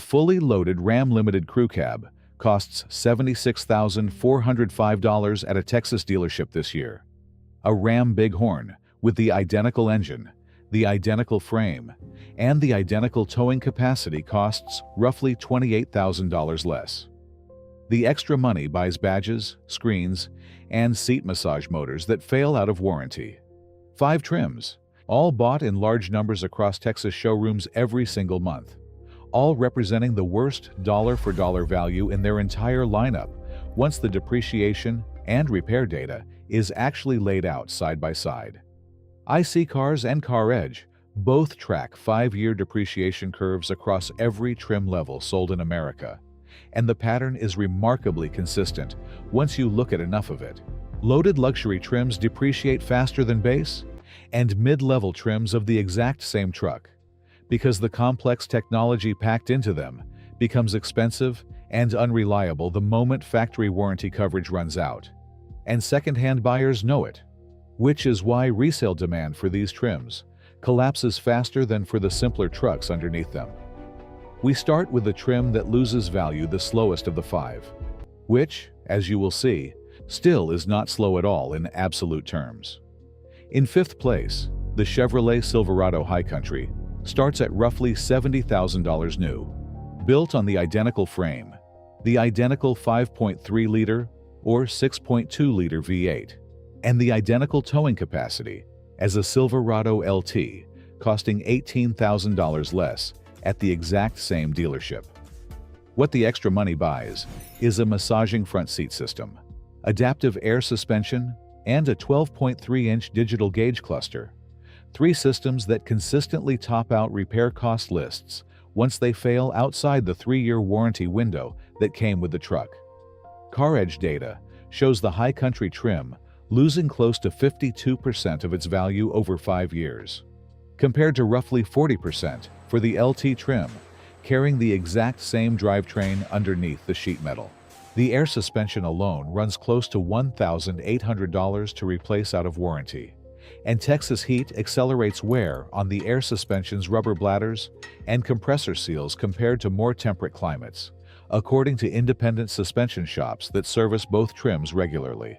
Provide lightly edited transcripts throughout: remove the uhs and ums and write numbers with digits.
fully loaded Ram Limited Crew Cab costs $76,405 at a Texas dealership this year. A Ram Bighorn with the identical engine, the identical frame, and the identical towing capacity costs roughly $28,000 less. The extra money buys badges, screens, and seat massage motors that fail out of warranty. 5 trims, all bought in large numbers across Texas showrooms every single month, all representing the worst dollar-for-dollar value in their entire lineup once the depreciation and repair data is actually laid out side by side. iSeeCars and CarEdge both track 5-year depreciation curves across every trim level sold in America, and the pattern is remarkably consistent once you look at enough of it. Loaded luxury trims depreciate faster than base and mid-level trims of the exact same truck, because the complex technology packed into them becomes expensive and unreliable the moment factory warranty coverage runs out. And second-hand buyers know it, which is why resale demand for these trims collapses faster than for the simpler trucks underneath them. We start with the trim that loses value the slowest of the 5, which, as you will see, still is not slow at all in absolute terms. In 5th place, the Chevrolet Silverado High Country starts at roughly $70,000 new, built on the identical frame, the identical 5.3-liter or 6.2-liter V8, and the identical towing capacity as a Silverado LT, costing $18,000 less at the exact same dealership. What the extra money buys is a massaging front seat system, adaptive air suspension, and a 12.3-inch digital gauge cluster. 3 systems that consistently top out repair cost lists once they fail outside the 3-year warranty window that came with the truck. CarEdge data shows the High Country trim losing close to 52% of its value over 5 years, compared to roughly 40% for the LT trim, carrying the exact same drivetrain underneath the sheet metal. The air suspension alone runs close to $1,800 to replace out of warranty, and Texas heat accelerates wear on the air suspension's rubber bladders and compressor seals compared to more temperate climates, according to independent suspension shops that service both trims regularly.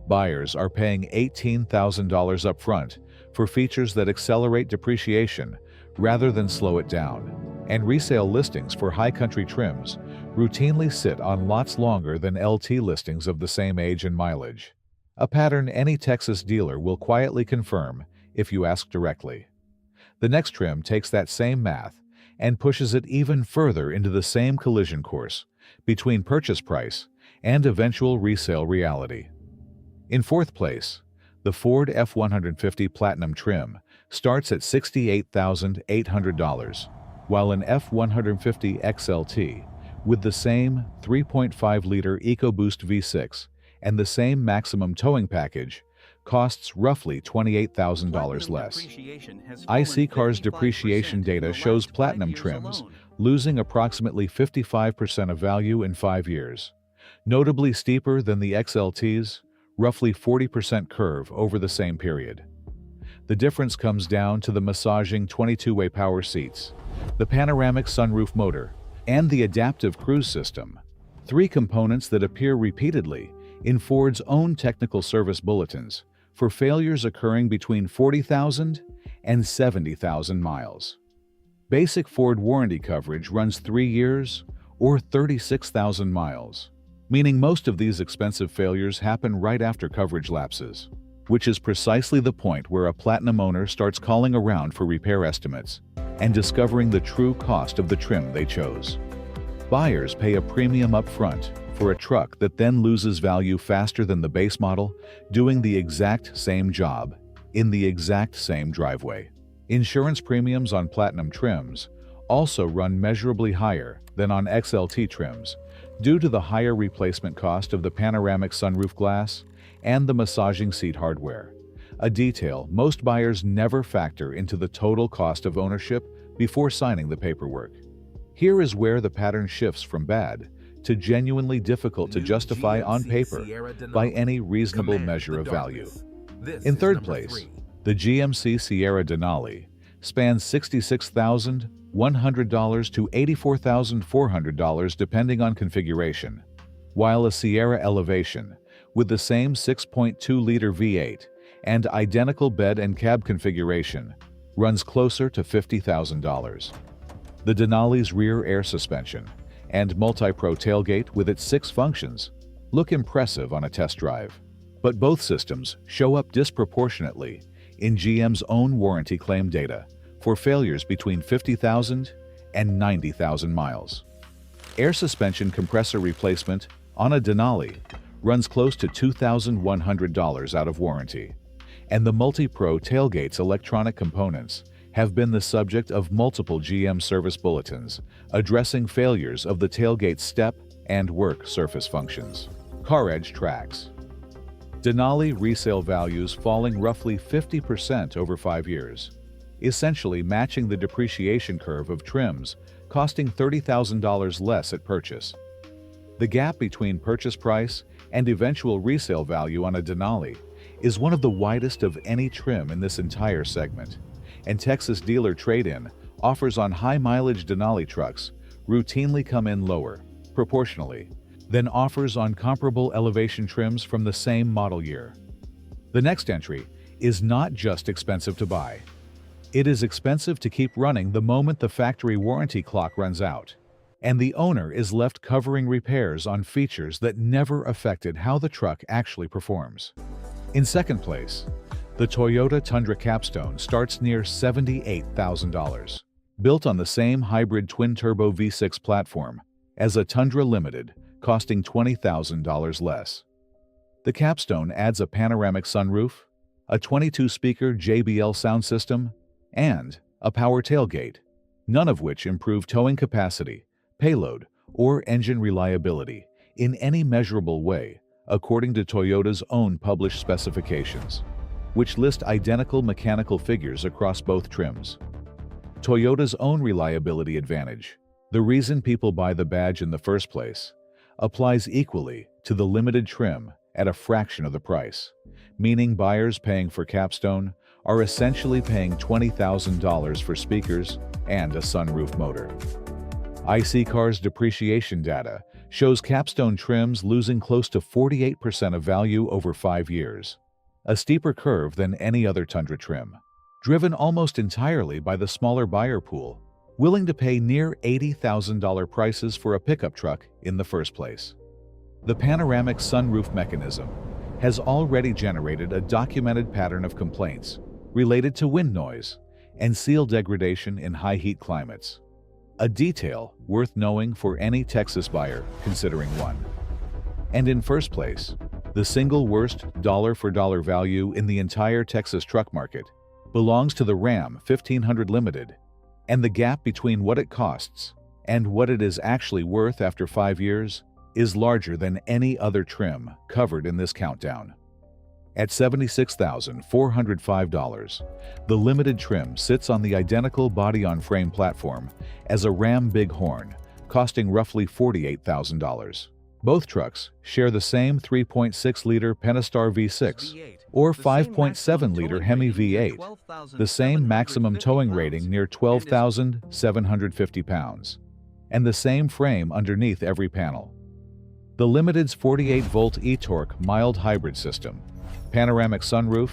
Buyers are paying $18,000 upfront for features that accelerate depreciation rather than slow it down, and resale listings for High Country trims routinely sit on lots longer than LT listings of the same age and mileage, a pattern any Texas dealer will quietly confirm if you ask directly. The next trim takes that same math and pushes it even further into the same collision course between purchase price and eventual resale reality. In 4th place, the Ford F-150 Platinum trim starts at $68,800, while an F-150 XLT with the same 3.5-liter EcoBoost V6 and the same maximum towing package costs roughly $28,000 less. iSeeCars depreciation data shows Platinum trims losing approximately 55% of value in 5 years, notably steeper than the XLT's roughly 40% curve over the same period. The difference comes down to the massaging 22-way power seats, the panoramic sunroof motor, and the adaptive cruise system, 3 components that appear repeatedly in Ford's own technical service bulletins for failures occurring between 40,000 and 70,000 miles. Basic Ford warranty coverage runs 3 years or 36,000 miles, meaning most of these expensive failures happen right after coverage lapses, which is precisely the point where a Platinum owner starts calling around for repair estimates and discovering the true cost of the trim they chose. Buyers pay a premium up front for a truck that then loses value faster than the base model doing the exact same job in the exact same driveway. Insurance premiums on Platinum trims also run measurably higher than on XLT trims due to the higher replacement cost of the panoramic sunroof glass and the massaging seat hardware, a detail most buyers never factor into the total cost of ownership before signing the paperwork. Here is where the pattern shifts from bad to genuinely difficult to justify on paper by any reasonable measure of value. In 3rd place, the GMC Sierra Denali spans $66,000 $100 to $84,400 depending on configuration, while a Sierra Elevation with the same 6.2-liter V8 and identical bed and cab configuration runs closer to $50,000. The Denali's rear air suspension and multi-pro tailgate with its 6 functions look impressive on a test drive, but both systems show up disproportionately in GM's own warranty claim data for failures between 50,000 and 90,000 miles. Air suspension compressor replacement on a Denali runs close to $2,100 out of warranty, and the multi-pro tailgate's electronic components have been the subject of multiple GM service bulletins addressing failures of the tailgate step and work surface functions. Car edge tracks. Denali resale values falling roughly 50% over 5 years, essentially matching the depreciation curve of trims costing $30,000 less at purchase. The gap between purchase price and eventual resale value on a Denali is one of the widest of any trim in this entire segment, and Texas dealer trade-in offers on high-mileage Denali trucks routinely come in lower, proportionally, than offers on comparable elevation trims from the same model year. The next entry is not just expensive to buy. It is expensive to keep running the moment the factory warranty clock runs out, and the owner is left covering repairs on features that never affected how the truck actually performs. In second place, the Toyota Tundra Capstone starts near $78,000. Built on the same hybrid twin-turbo V6 platform as a Tundra Limited, costing $20,000 less. The Capstone adds a panoramic sunroof, a 22-speaker JBL sound system, and a power tailgate, none of which improve towing capacity, payload, or engine reliability in any measurable way, according to Toyota's own published specifications, which list identical mechanical figures across both trims. Toyota's own reliability advantage, the reason people buy the badge in the first place, applies equally to the limited trim at a fraction of the price, meaning buyers paying for Capstone are essentially paying $20,000 for speakers and a sunroof motor. IC Car's depreciation data shows Capstone trims losing close to 48% of value over 5 years, a steeper curve than any other Tundra trim, driven almost entirely by the smaller buyer pool, willing to pay near $80,000 prices for a pickup truck in the first place. The panoramic sunroof mechanism has already generated a documented pattern of complaints related to wind noise and seal degradation in high heat climates, a detail worth knowing for any Texas buyer considering one. And in first place, the single worst dollar-for-dollar value in the entire Texas truck market belongs to the Ram 1500 Limited, and the gap between what it costs and what it is actually worth after 5 years is larger than any other trim covered in this countdown. At $76,405, the limited trim sits on the identical body-on-frame platform as a Ram Bighorn, costing roughly $48,000. Both trucks share the same 3.6-liter Pentastar V6 or 5.7-liter Hemi V8, the same maximum towing rating near 12,750 pounds, and the same frame underneath every panel. The Limited's 48-volt e-torque mild hybrid system, panoramic sunroof,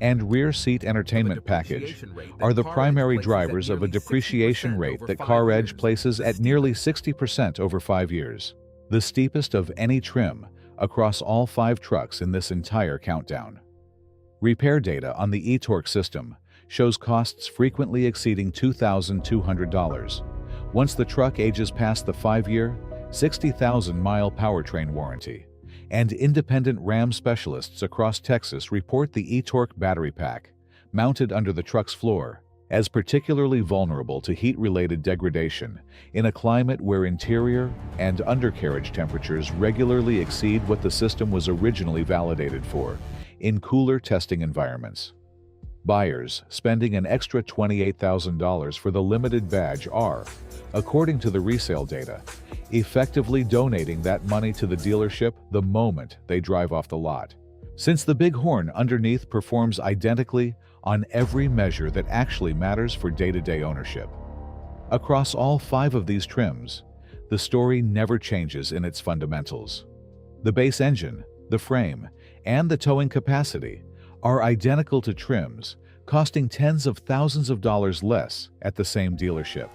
and rear seat entertainment package are the primary drivers of a depreciation rate that CarEdge places at nearly 60% over 5 years, the steepest of any trim across all 5 trucks in this entire countdown. Repair data on the e-torque system shows costs frequently exceeding $2,200 once the truck ages past the 5-year, 60,000-mile powertrain warranty, and independent Ram specialists across Texas report the e-torque battery pack, mounted under the truck's floor, as particularly vulnerable to heat-related degradation in a climate where interior and undercarriage temperatures regularly exceed what the system was originally validated for in cooler testing environments. Buyers spending an extra $28,000 for the limited badge are, according to the resale data, effectively donating that money to the dealership the moment they drive off the lot, since the Bighorn underneath performs identically on every measure that actually matters for day-to-day ownership. Across all 5 of these trims, the story never changes in its fundamentals. The base engine, the frame, and the towing capacity are identical to trims costing tens of thousands of dollars less at the same dealership.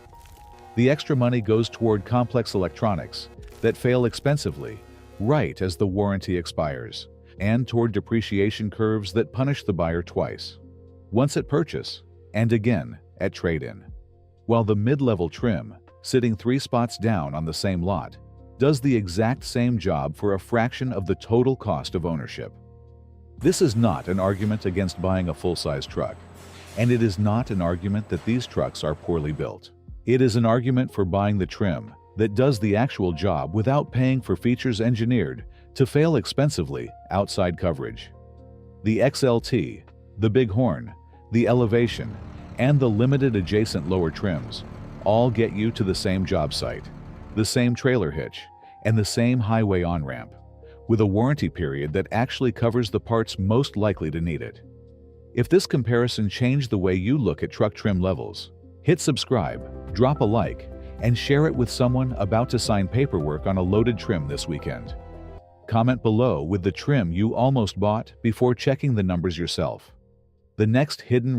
The extra money goes toward complex electronics that fail expensively right as the warranty expires, and toward depreciation curves that punish the buyer twice, once at purchase and again at trade-in. While the mid-level trim, sitting 3 spots down on the same lot, does the exact same job for a fraction of the total cost of ownership. This is not an argument against buying a full-size truck, and it is not an argument that these trucks are poorly built. It is an argument for buying the trim that does the actual job without paying for features engineered to fail expensively outside coverage. The XLT, the Bighorn, the Elevation, and the limited adjacent lower trims all get you to the same job site, the same trailer hitch, and the same highway on-ramp, with a warranty period that actually covers the parts most likely to need it. If this comparison changed the way you look at truck trim levels, hit subscribe, drop a like, and share it with someone about to sign paperwork on a loaded trim this weekend. Comment below with the trim you almost bought before checking the numbers yourself. The next hidden